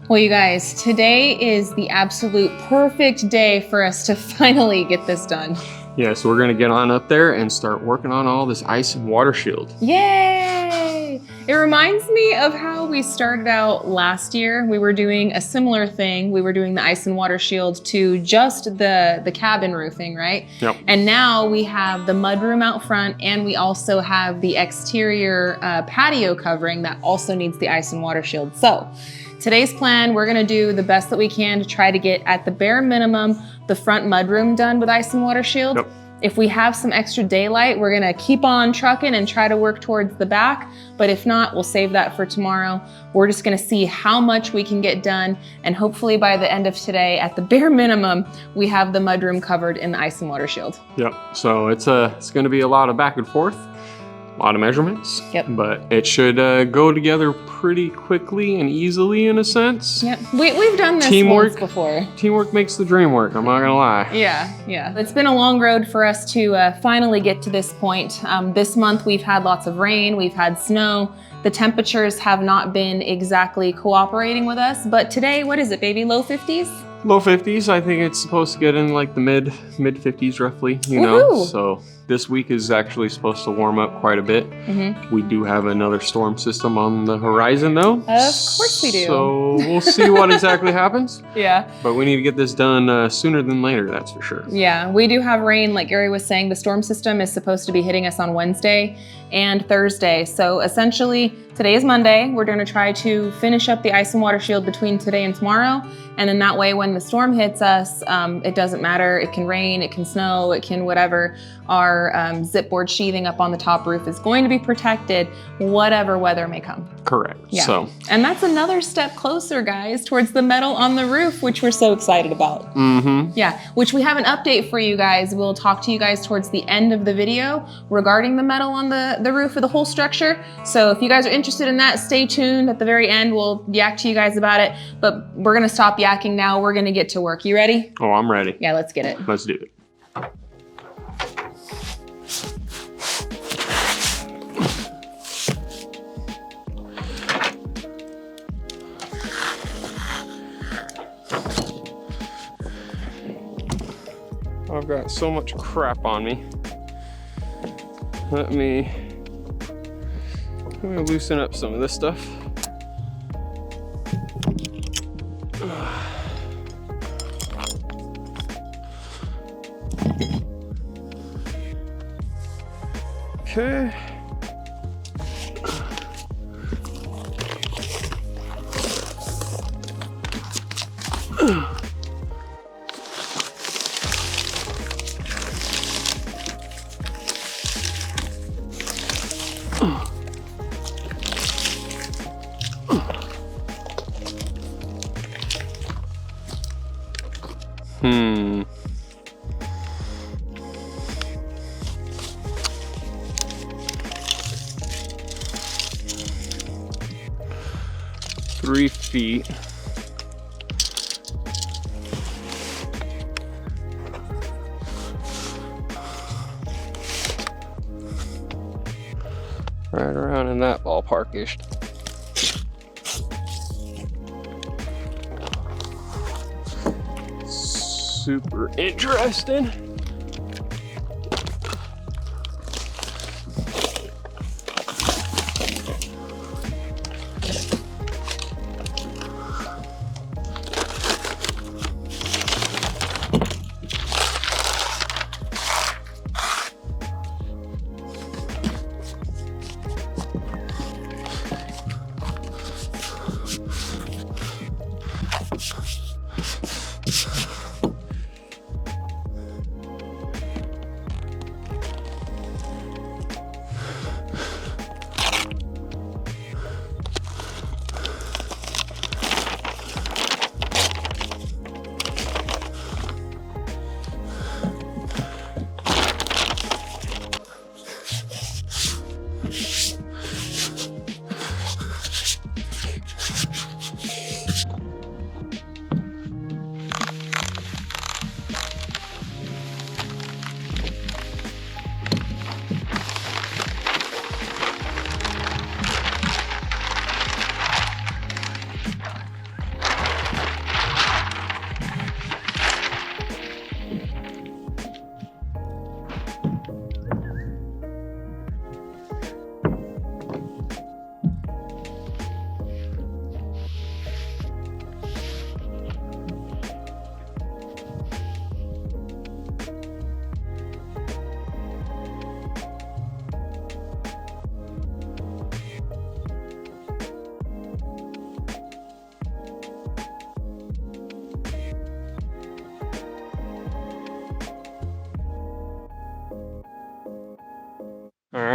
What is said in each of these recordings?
Well, you guys, today is the absolute perfect day for us to finally get this done. Yeah, so we're gonna get on up there and start working on all this ice and water shield. Yay! It reminds me of how we started out last year. We were doing a similar thing. We were doing the ice and water shield to just the cabin roofing, right? Yep. And now we have the mudroom out front, and we also have the exterior patio covering that also needs the ice and water shield. So today's plan, we're gonna do the best that we can to try to get, at the bare minimum, the front mudroom done with ice and water shield. Yep. If we have some extra daylight, we're gonna keep on trucking and try to work towards the back. But if not, we'll save that for tomorrow. We're just gonna see how much we can get done. And hopefully by the end of today, at the bare minimum, we have the mudroom covered in the ice and water shield. Yep, so it's gonna be a lot of back and forth. A lot of measurements, Yep. But it should go together pretty quickly and easily in a sense. Yep, we've done this Teamwork. once before. Teamwork makes the dream work, I'm not gonna lie. Yeah. It's been a long road for us to finally get to this point. This month we've had lots of rain, we've had snow. The temperatures have not been exactly cooperating with us, but today, what is it, baby, low 50s? Low 50s, I think it's supposed to get in like the mid 50s roughly, you know? Woohoo! So this week is actually supposed to warm up quite a bit. Mm-hmm. We do have another storm system on the horizon though. Of course we do. So we'll see what exactly happens. Yeah. But we need to get this done sooner than later, that's for sure. Yeah, we do have rain. Like Gary was saying, the storm system is supposed to be hitting us on Wednesday and Thursday. So essentially, today is Monday. We're gonna try to finish up the ice and water shield between today and tomorrow. And then that way, when the storm hits us, it doesn't matter. It can rain, it can snow, it can whatever. Our zip board sheathing up on the top roof is going to be protected, whatever weather may come. Correct. Yeah. So. And that's another step closer, guys, towards the metal on the roof, which we're so excited about. Mm-hmm. Yeah, which we have an update for you guys. We'll talk to you guys towards the end of the video regarding the metal on the roof of the whole structure. So if you guys are interested in that, stay tuned. At the very end, we'll yak to you guys about it. But we're gonna stop yakking now. We're gonna get to work. You ready? Oh, I'm ready. Yeah, let's get it. Let's do it. I've got so much crap on me. Let me loosen up some of this stuff. Okay. Hmm. Three feet. Right around in that ballpark-ish. Super interesting.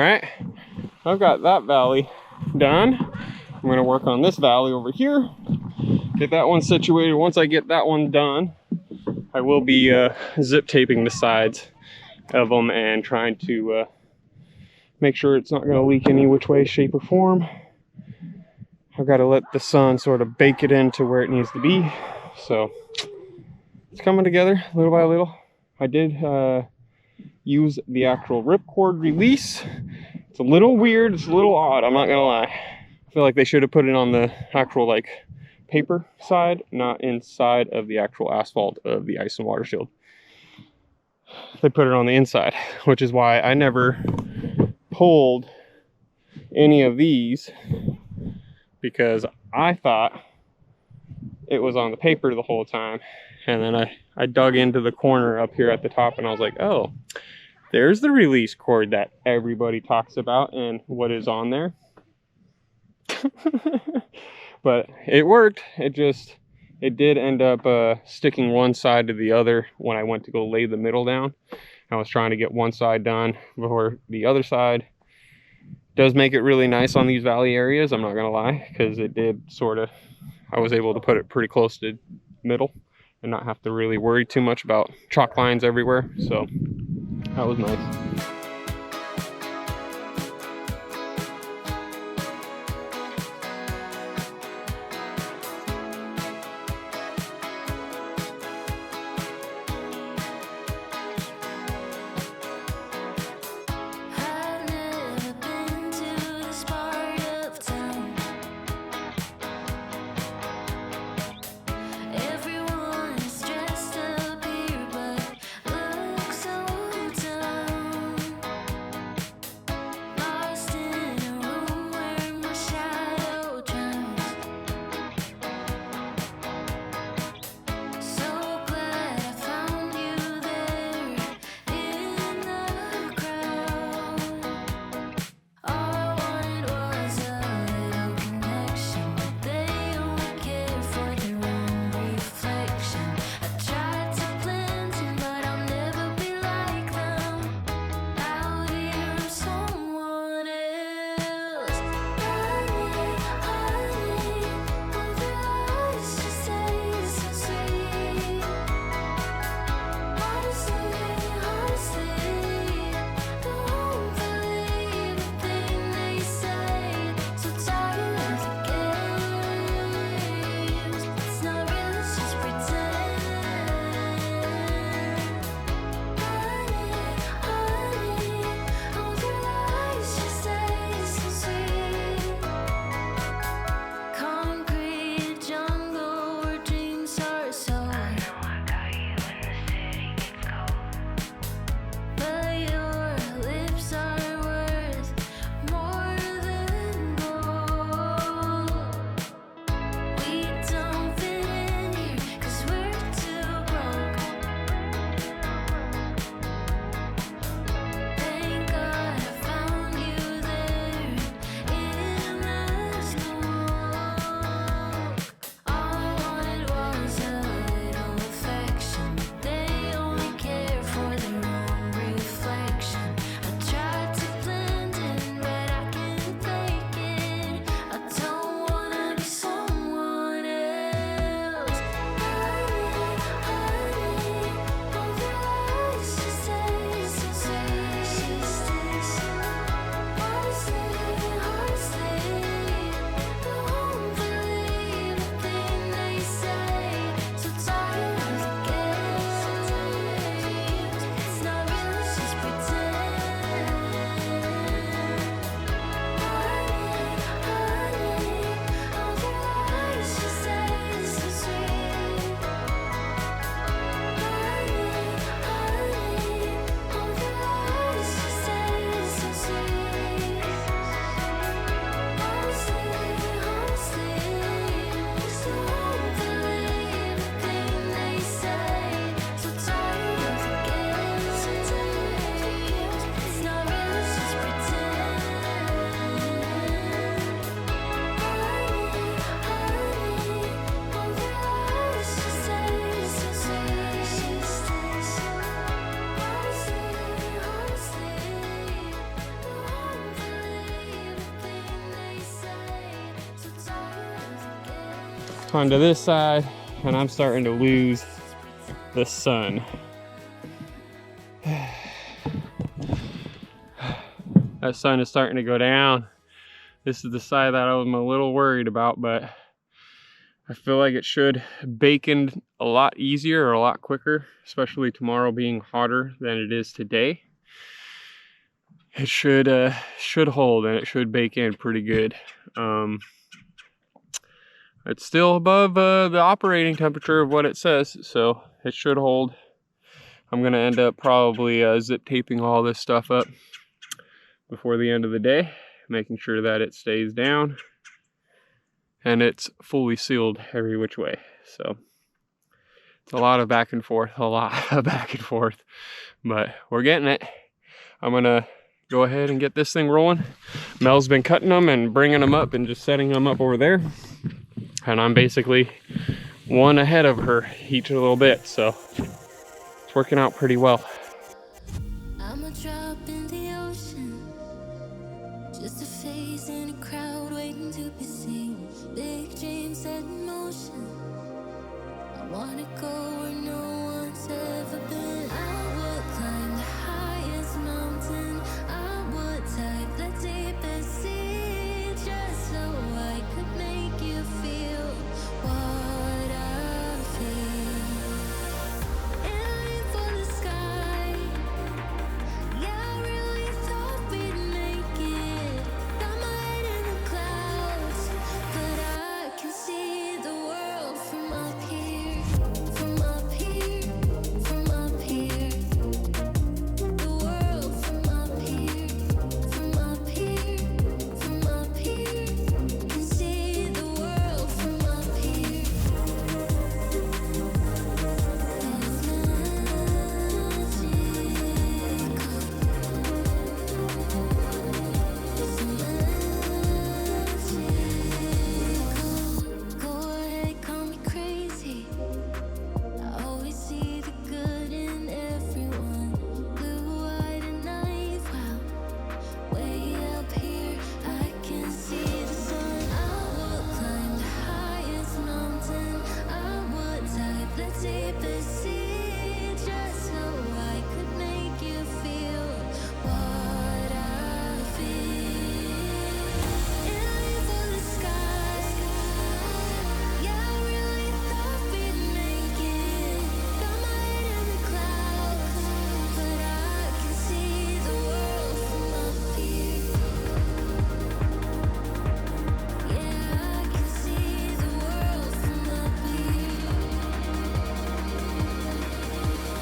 right, I've got that valley done. I'm gonna work on this valley over here, get that one situated. Once I get that one done, I will be zip taping the sides of them and trying to make sure it's not going to leak any which way, shape, or form. I've got to let the sun sort of bake it into where it needs to be. So it's coming together little by little. I did use the actual ripcord release. It's a little weird, it's a little odd, I'm not going to lie. I feel like they should have put it on the actual like paper side, not inside of the actual asphalt of the ice and water shield. They put it on the inside, which is why I never pulled any of these, because I thought it was on the paper the whole time. And then I dug into the corner up here at the top and I was like, oh, there's the release cord that everybody talks about and what is on there. But it worked. It did end up sticking one side to the other when I went to go lay the middle down. I was trying to get one side done before the other side. Does make it really nice on these valley areas, I'm not gonna lie, because it did sort of, I was able to put it pretty close to middle and not have to really worry too much about chalk lines everywhere. So that was nice. onto this side, and I'm starting to lose the sun. That sun is starting to go down. This is the side that I'm a little worried about, but I feel like it should bake in a lot easier or a lot quicker, especially tomorrow being hotter than it is today. It should hold, and it should bake in pretty good. It's still above the operating temperature of what it says, so it should hold. I'm gonna end up probably zip taping all this stuff up before the end of the day, making sure that it stays down and it's fully sealed every which way. So it's a lot of back and forth, but we're getting it. I'm gonna go ahead and get this thing rolling. Mel's been cutting them and bringing them up and just setting them up over there. And I'm basically one ahead of her each a little bit, so it's working out pretty well. I'm a drop in the ocean, just a face in a crowd waiting to be seen. Big dreams set in motion. I wanna go where no one's ever been. I would climb the highest mountain. I would dive the deepest sea, just so I could make you feel what I feel. Aiming for the sky. Yeah, I really thought we'd make it. Got my head in the clouds, but I can see the world from up here. From up here, from up here. The world from up here. From up here, from up here. Can see the world from up here. Go ahead, call me crazy. I always see the good in everyone. Blue-eyed and naive, wow. Way up here, I can see the sun. I would climb the highest mountain. I would dive the deepest sea, just so I could make you feel what I feel. Aiming for the sky. Yeah, I really thought we'd make it. Got my head in the clouds, but I can see the world from up here. Yeah, I can see the world from up here.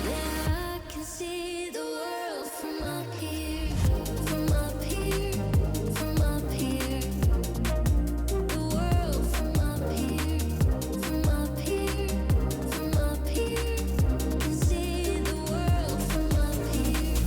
Yeah, I can see the world from up here. From up here, from up here. The world from up here. From up here, from up here. Can see the world from up here.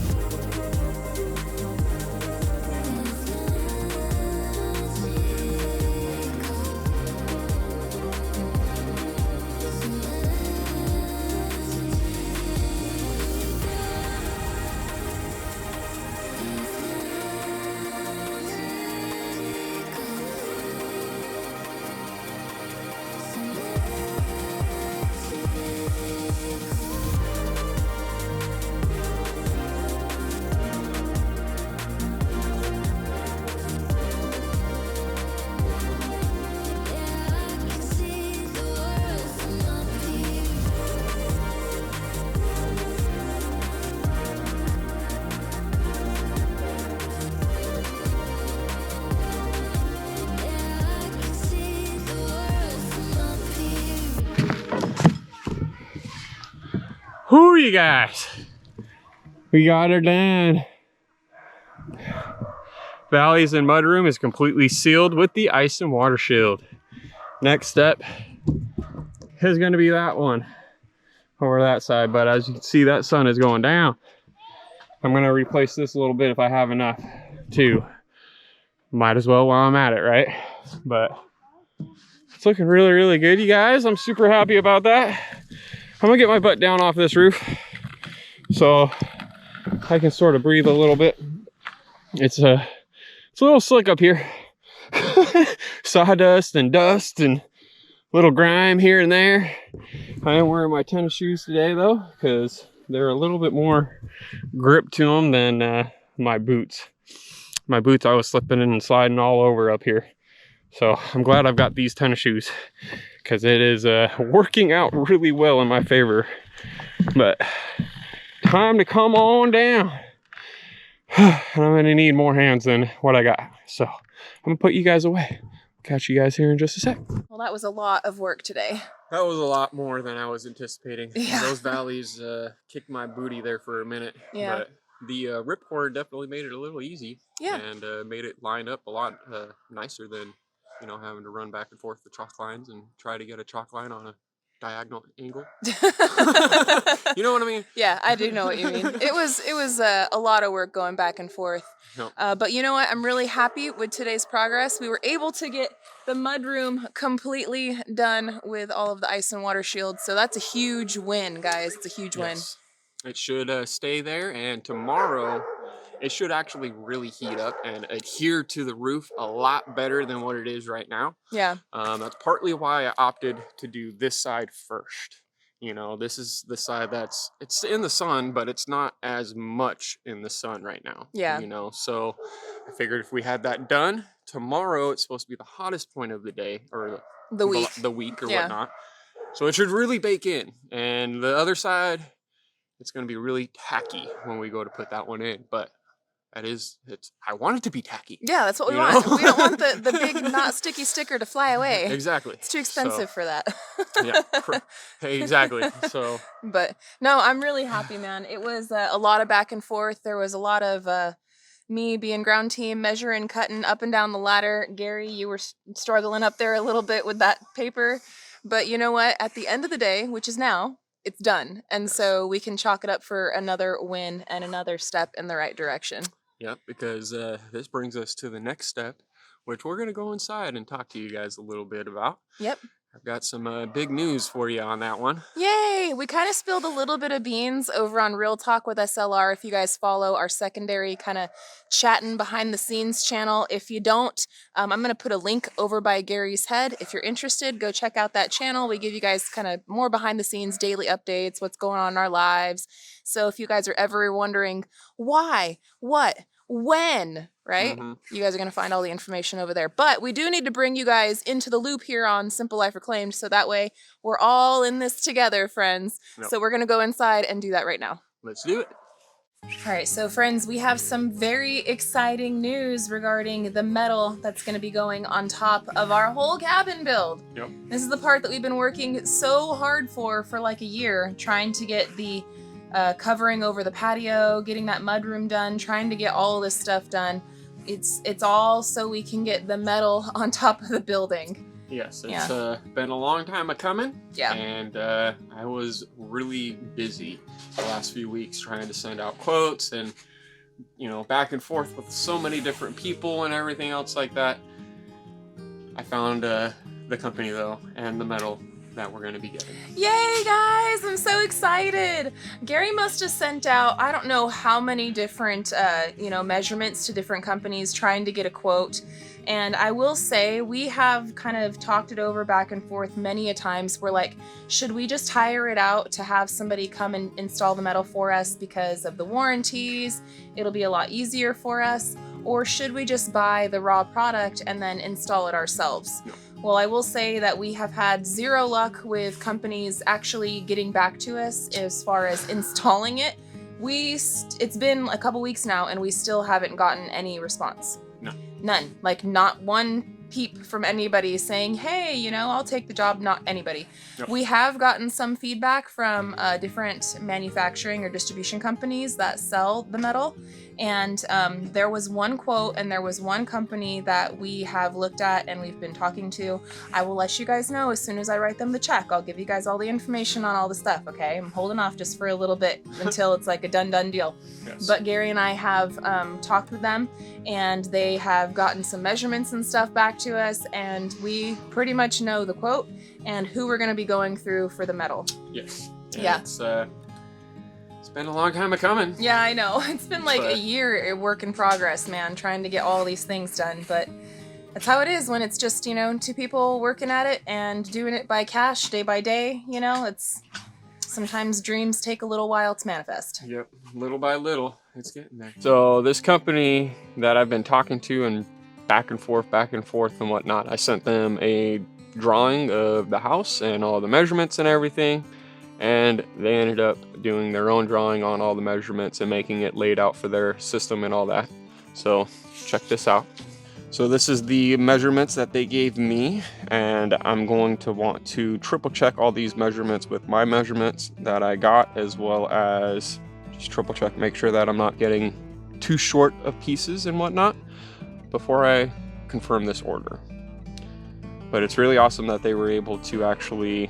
Whoo, you guys, we got her done. Valleys and Mudroom is completely sealed with the ice and water shield. Next step is going to be that one over that side, but as you can see, that sun is going down. I'm going to replace this a little bit if I have enough too. Might as well while I'm at it, right? But it's looking really, really good, you guys. I'm super happy about that. I'm gonna get my butt down off this roof so I can sort of breathe a little bit. It's a little slick up here. Sawdust and dust and little grime here and there. I am wearing my tennis shoes today though, because they're a little bit more grip to them than my boots. My boots, I was slipping and sliding all over up here. So I'm glad I've got these tennis shoes, because it is working out really well in my favor. But time to come on down. I'm gonna need more hands than what I got. So I'm gonna put you guys away. Catch you guys here in just a sec. Well, that was a lot of work today. That was a lot more than I was anticipating. Yeah. Those valleys kicked my booty there for a minute. Yeah. But the ripcord definitely made it a little easy. Yeah. And made it line up a lot nicer than, you know, having to run back and forth the chalk lines and try to get a chalk line on a diagonal angle. You know what I mean? Yeah, I do know what you mean. It was a lot of work going back and forth. No. But you know what? I'm really happy with today's progress. We were able to get the mudroom completely done with all of the ice and water shields. So that's a huge win, guys. It's a huge win. It should stay there, and tomorrow it should actually really heat up and adhere to the roof a lot better than what it is right now. Yeah. That's partly why I opted to do this side first. You know, this is the side it's in the sun, but it's not as much in the sun right now. Yeah. You know, so I figured if we had that done, tomorrow it's supposed to be the hottest point of the day, or The week. The week or Yeah. whatnot. So it should really bake in. And the other side, it's going to be really tacky when we go to put that one in. But I want it to be tacky. Yeah, that's what we You want. know? We don't want the big not sticky sticker to fly away. Exactly. It's too expensive for that. Yeah, hey, exactly. So, But no, I'm really happy, man. It was a lot of back and forth. There was a lot of me being ground team, measuring, cutting up and down the ladder. Gary, you were struggling up there a little bit with that paper. But you know what? At the end of the day, which is now, it's done. And so we can chalk it up for another win and another step in the right direction. yeah, because this brings us to the next step, which we're going to go inside and talk to you guys a little bit about. Yep. I've got some big news for you on that one. Yay! We kind of spilled a little bit of beans over on Real Talk with SLR. If you guys follow our secondary kind of chatting behind the scenes channel. If you don't, I'm going to put a link over by Gary's head. If you're interested, go check out that channel. We give you guys kind of more behind the scenes daily updates, what's going on in our lives. So if you guys are ever wondering why, what, when, right? You guys are going to find all the information over there. But we do need to bring you guys into the loop here on Simple Life Reclaimed, so that way we're all in this together, friends. Yep. So we're going to go inside and do that right now. Let's do it. All right, so friends, we have some very exciting news regarding the metal that's going to be going on top of our whole cabin build. Yep. This is the part that we've been working so hard for like a year, trying to get the covering over the patio, getting that mudroom done, trying to get all this stuff done. It's all so we can get the metal on top of the building. Yes, it's been a long time coming. Yeah. And I was really busy the last few weeks trying to send out quotes and, you know, back and forth with so many different people and everything else like that. I found the company though, and the metal that we're going to be getting. Yay, guys! I'm so excited. Gary must have sent out, I don't know how many different, measurements to different companies trying to get a quote. And I will say, we have kind of talked it over back and forth many a times. We're like, should we just hire it out to have somebody come and install the metal for us because of the warranties? It'll be a lot easier for us. Or should we just buy the raw product and then install it ourselves? No. Well, I will say that we have had zero luck with companies actually getting back to us as far as installing it. It's been a couple weeks now and we still haven't gotten any response. No. None. Like not one peep from anybody saying, hey, I'll take the job. Not anybody. Yep. We have gotten some feedback from different manufacturing or distribution companies that sell the metal. And there was one quote and there was one company that we have looked at and we've been talking to. I will let you guys know as soon as I write them the check. I'll give you guys all the information on all the stuff, okay? I'm holding off just for a little bit until it's like a done deal. Yes. But Gary and I have talked with them and they have gotten some measurements and stuff back to us, and we pretty much know the quote and who we're going to be going through for the metal. Yes. And Yeah. It's been a long time coming. Yeah, I know. It's been like a year, a work in progress, man, trying to get all these things done. But That's how it is when it's just, you know, 2 people working at it and doing it by cash day by day. You know, it's sometimes dreams take a little while to manifest. Yep, little by little, it's getting there. So this company that I've been talking to and back and forth and whatnot, I sent them a drawing of the house and all the measurements and everything, and they ended up doing their own drawing on all the measurements and making it laid out for their system and all that. So check this out. So this is the measurements that they gave me, and I'm going to want to triple check all these measurements with my measurements that I got, as well as just triple check, make sure that I'm not getting too short of pieces and whatnot before I confirm this order. But it's really awesome that they were able to actually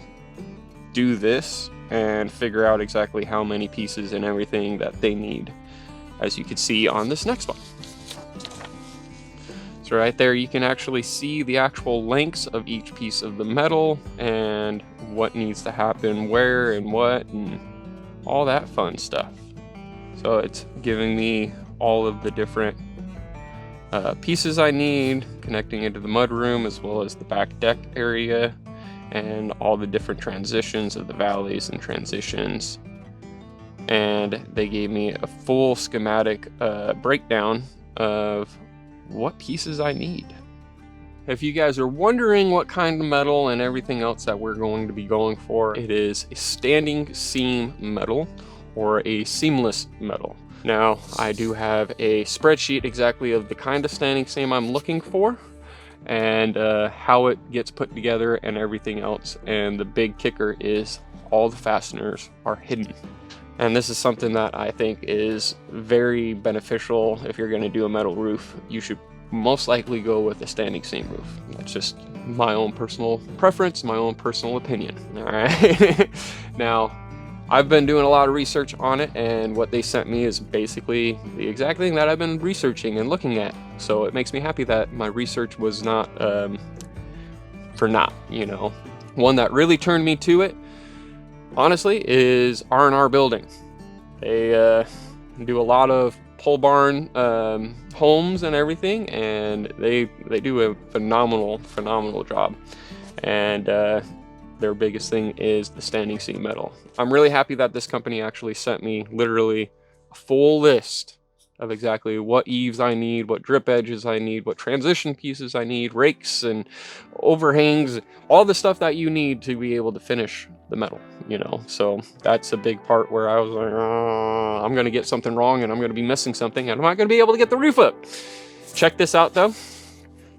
do this and figure out exactly how many pieces and everything that they need, as you can see on this next one. So right there, you can actually see the actual lengths of each piece of the metal and what needs to happen where and what and all that fun stuff. So it's giving me all of the different pieces I need, connecting into the mudroom as well as the back deck area, and all the different transitions of the valleys and transitions. And they gave me a full schematic breakdown of what pieces I need. If you guys are wondering what kind of metal and everything else that we're going to be going for, it is a standing seam metal or a seamless metal. Now, I do have a spreadsheet exactly of the kind of standing seam I'm looking for and how it gets put together and everything else. And the big kicker is all the fasteners are hidden. And this is something that I think is very beneficial. If you're going to do a metal roof, you should most likely go with a standing seam roof. That's just my own personal preference, my own personal opinion. All right. Now, I've been doing a lot of research on it, and what they sent me is basically the exact thing that I've been researching and looking at. So it makes me happy that my research was not for naught, you know. One that really turned me to it, honestly, is R&R Building. They do a lot of pole barn homes and everything, and they do a phenomenal job. And their biggest thing is the standing seam metal. I'm really happy that this company actually sent me literally a full list of exactly what eaves I need, what drip edges I need, what transition pieces I need, rakes and overhangs, all the stuff that you need to be able to finish the metal, you know. So that's a big part where I was like, I'm gonna get something wrong and I'm gonna be missing something and I'm not gonna be able to get the roof up. Check this out though.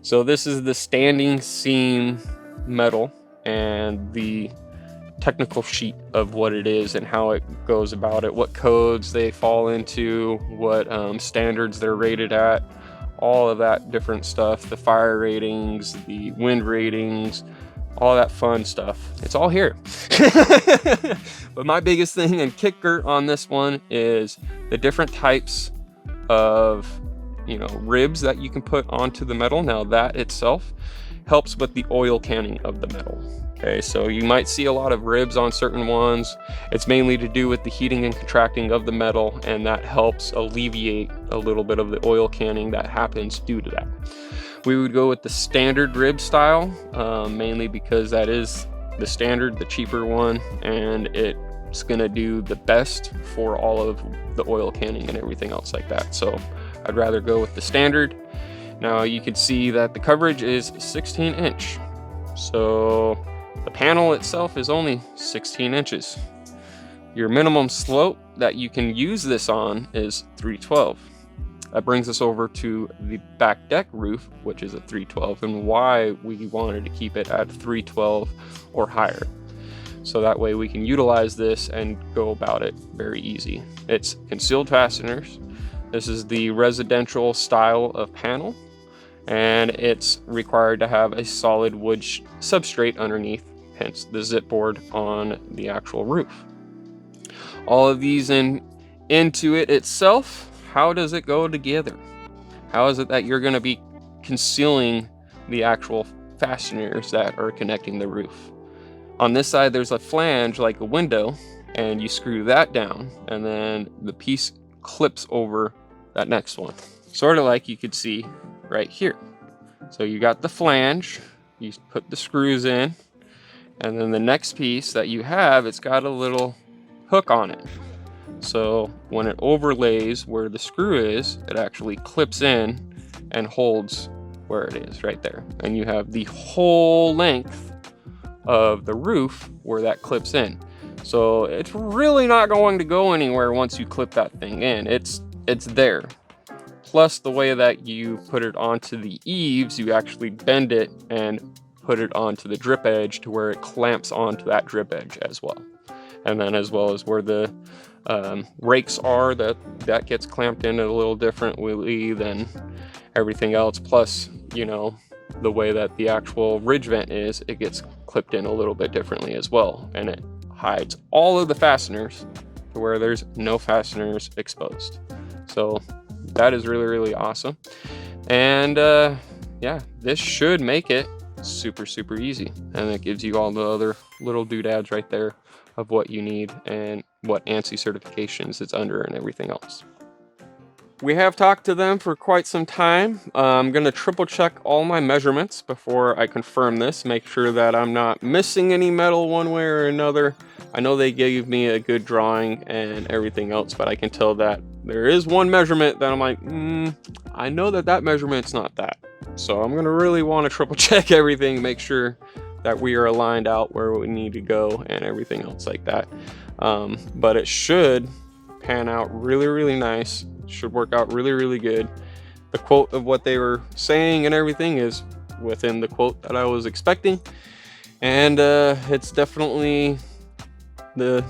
So this is the standing seam metal and the technical sheet of what it is and how it goes about it, what codes they fall into, what standards they're rated at, all of that different stuff, the fire ratings, the wind ratings, all that fun stuff. It's all here. But my biggest thing and kicker on this one is the different types of, you know, ribs that you can put onto the metal. Now that itself helps with the oil canning of the metal. Okay, so you might see a lot of ribs on certain ones. It's mainly to do with the heating and contracting of the metal, and that helps alleviate a little bit of the oil canning that happens due to that. We would go with the standard rib style, mainly because that is the standard, the cheaper one, and it's gonna do the best for all of the oil canning and everything else like that. So I'd rather go with the standard. Now you can see that the coverage is 16 inch. So the panel itself is only 16 inches. Your minimum slope that you can use this on is 312. That brings us over to the back deck roof, which is a 312, and why we wanted to keep it at 312 or higher. So that way we can utilize this and go about it very easy. It's concealed fasteners. This is the residential style of panel, and it's required to have a solid wood substrate underneath, hence the zip board on the actual roof. All of these into it itself, how does it go together? How is it that you're going to be concealing the actual fasteners that are connecting the roof? On this side, there's a flange like a window, and you screw that down, and then the piece clips over that next one. Sort of like you could see right here. So you got the flange, you put the screws in, and then the next piece that you have, it's got a little hook on it. So when it overlays where the screw is, it actually clips in and holds where it is right there. And you have the whole length of the roof where that clips in. So it's really not going to go anywhere once you clip that thing in. It's there. Plus the way that you put it onto the eaves, you actually bend it and put it onto the drip edge to where it clamps onto that drip edge as well. And then as well as where the rakes are, that gets clamped in a little differently than everything else. Plus, you know, the way that the actual ridge vent is, it gets clipped in a little bit differently as well. And it hides all of the fasteners to where there's no fasteners exposed. So that is really, really awesome. And yeah, this should make it super, super easy. And it gives you all the other little doodads right there of what you need and what ANSI certifications it's under and everything else. We have talked to them for quite some time. I'm gonna triple check all my measurements before I confirm this, make sure that I'm not missing any metal one way or another. I know they gave me a good drawing and everything else, but I can tell that there is one measurement that I'm like, I know that measurement's not that. So I'm gonna really wanna triple check everything, make sure that we are aligned out where we need to go and everything else like that. But it should pan out really, really nice. Should work out really, really good. The quote of what they were saying and everything is within the quote that I was expecting. And it's definitely the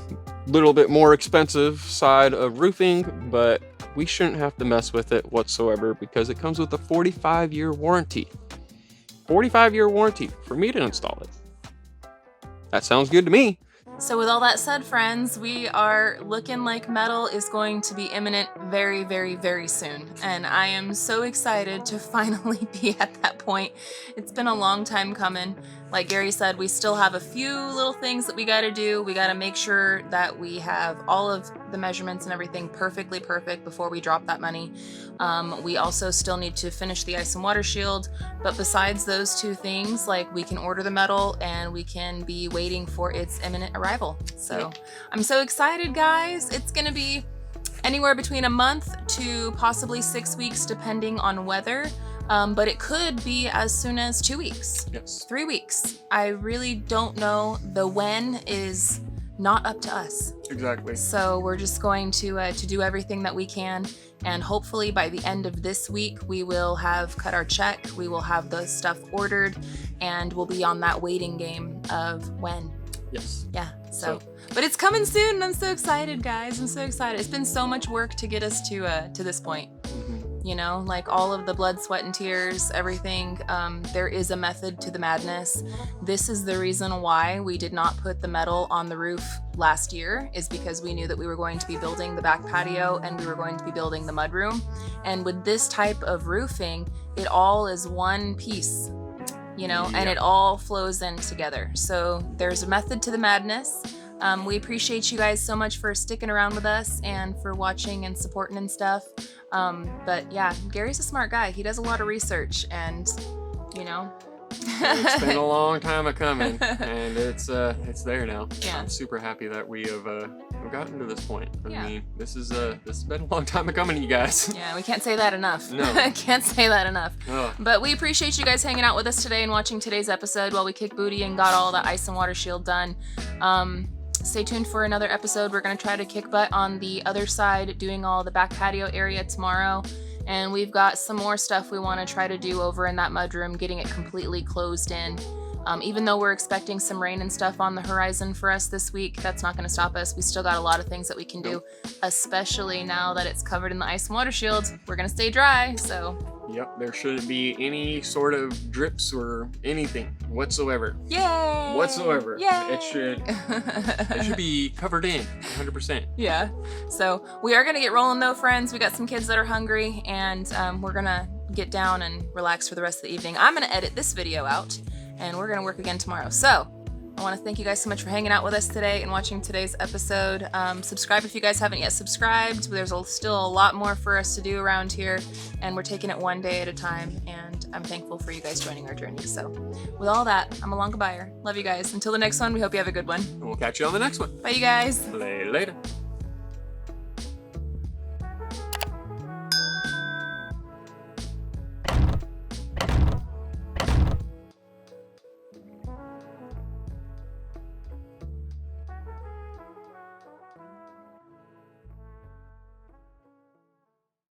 little bit more expensive side of roofing, but we shouldn't have to mess with it whatsoever because it comes with a 45-year warranty. 45-year warranty for me to install it. That sounds good to me. So with all that said, friends, we are looking like metal is going to be imminent very, very, very soon. And I am so excited to finally be at that point. It's been a long time coming. Like Gary said, we still have a few little things that we got to do. We got to make sure that we have all of the measurements and everything perfectly perfect before we drop that money. We also still need to finish the ice and water shield. But besides those two things, like we can order the metal and we can be waiting for its imminent arrival. So I'm so excited, guys. It's going to be anywhere between a month to possibly 6 weeks, depending on weather. But it could be as soon as 2 weeks. Yes. 3 weeks. I really don't know. The when is not up to us. Exactly. So we're just going to do everything that we can. And hopefully by the end of this week, we will have cut our check. We will have the stuff ordered and we'll be on that waiting game of when. Yes. Yeah. So, but it's coming soon and I'm so excited, guys. I'm so excited. It's been so much work to get us to this point. You know, like all of the blood, sweat, and tears, everything. There is a method to the madness. This is the reason why we did not put the metal on the roof last year, is because we knew that we were going to be building the back patio and we were going to be building the mudroom. And with this type of roofing, it all is one piece, you know, and it all flows in together. So there's a method to the madness. We appreciate you guys so much for sticking around with us and for watching and supporting and stuff. But yeah, Gary's a smart guy. He does a lot of research and, you know. It's been a long time coming and it's there now. Yeah. I'm super happy that we have gotten to this point. I mean, this has been a long time coming, you guys. Yeah, we can't say that enough. No. Can't say that enough. Oh. But we appreciate you guys hanging out with us today and watching today's episode while we kick booty and got all the ice and water shield done. Stay tuned for another episode. We're going to try to kick butt on the other side, doing all the back patio area tomorrow. And we've got some more stuff we want to try to do over in that mudroom, getting it completely closed in. Even though we're expecting some rain and stuff on the horizon for us this week, that's not going to stop us. We still got a lot of things that we can do, especially now that it's covered in the ice and water shield. We're going to stay dry, so... Yep, there shouldn't be any sort of drips or anything whatsoever. Yay! Whatsoever. Yay! It should be covered in 100%. Yeah. So we are going to get rolling though, friends. We got some kids that are hungry and we're going to get down and relax for the rest of the evening. I'm going to edit this video out and we're going to work again tomorrow. So I want to thank you guys so much for hanging out with us today and watching today's episode. Subscribe if you guys haven't yet subscribed. There's still a lot more for us to do around here, and we're taking it one day at a time. And and I'm thankful for you guys joining our journey. So with all that, I'm Alonka Buyer. Love you guys. Until the next one, we hope you have a good one. And we'll catch you on the next one. Bye, you guys. Later.